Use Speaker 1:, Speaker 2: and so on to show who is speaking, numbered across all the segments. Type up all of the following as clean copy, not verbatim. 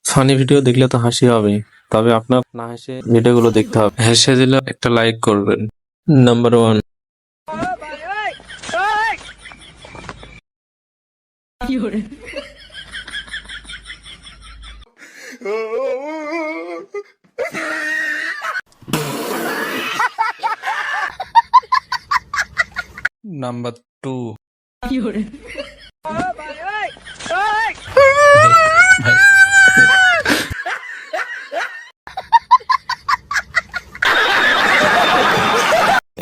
Speaker 1: Funny video দেখলে তো হাসি হবে, তবে আপনার না হেসে ভিডিওগুলো দেখতে হবে। হেসে দিলে একটা লাইক করবেন। নাম্বার 1। নাম্বার 2।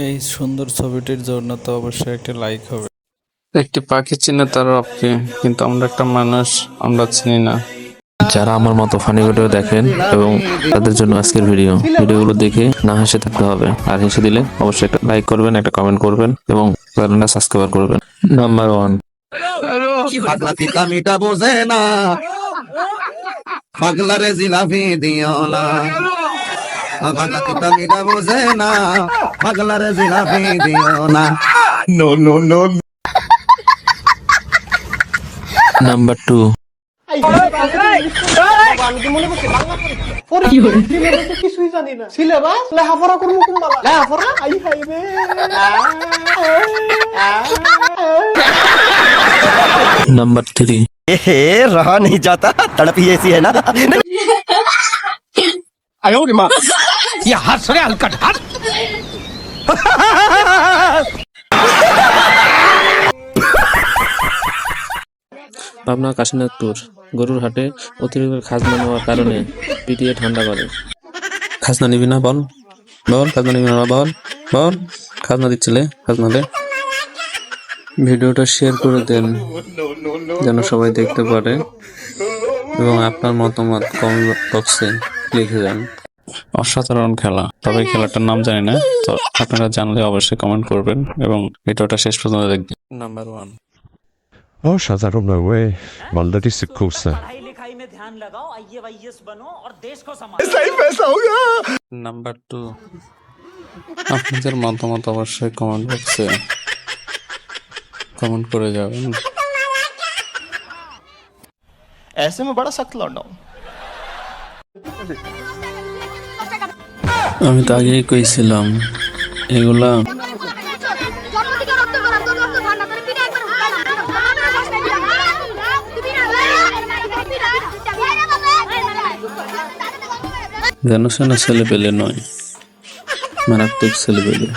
Speaker 1: এই সুন্দর ছবিটির জন্য তো অবশ্যই একটা লাইক হবে। একটি পাখি চিনে তার রবকে, কিন্তু আমরা একটা মানুষ আমরা চিনি না। যারা আমার মতো ফানি ভিডিও দেখেন এবং তাদের জন্য আজকের ভিডিওগুলো দেখে না হেসে থাকতে হবে, আর হেসে দিলে অবশ্যই একটা লাইক করবেন, একটা কমেন্ট করবেন এবং চ্যানেলটা সাবস্ক্রাইব করবেন। নাম্বার 1।
Speaker 2: পাগলা পিতা মিটা বোঝে না, পাগলা রে জিলাপি দিও না, পাগলা পিতা মিটা বোঝে না, পাগলা রে জিলাপি দিও না। No no no.
Speaker 1: নাম্বার 2।
Speaker 3: কিছুই জানি না, সিলেবাস লেখাপড়া করবো কোনবালা লেখাপড়া আই খাইবে।
Speaker 1: नंबर 3।
Speaker 2: रहा नहीं जाता, तड़प ही ऐसी है ना। आयो रे माँ, ये हंस रे हलकट हंस।
Speaker 1: পাবনা কাশীনাথপুর গরুর হাটে অতিরিক্ত খাজনা নেওয়ার কারণে পিটিয়ে ঠান্ডা করে। খাজনা নিবি না? বল বল, খাজনা নিবি না? বল বল, খাজনা দিচ্ছিলে, খাজনা দে। ভিডিওটা শেয়ার করে দেন যেন সবাই দেখতে পারে এবং আপনার মতামত কমেন্ট বক্সে লিখে যান। অসাধারণ খেলা, তবে খেলাটার নাম জানি না, তো আপনারা জানলে অবশ্যই কমেন্ট করবেন এবং ভিডিওটা শেষ পর্যন্ত দেখবেন। নাম্বার 1।
Speaker 4: অসাধারণ নয়, মালদাটি শিক্ষা।
Speaker 1: নাম্বার 2। আপনাদের মতামত অবশ্যই কমেন্ট বক্সে কমেন্ট করে যাবেন।
Speaker 2: ऐसे में बड़ा सख्त लौंडा हूँ।
Speaker 1: আমি তো আগেই কইছিলাম এগুলা যেন সেনা ছেলে পেলে নয়, মারাত্মক ছেলে পেলে।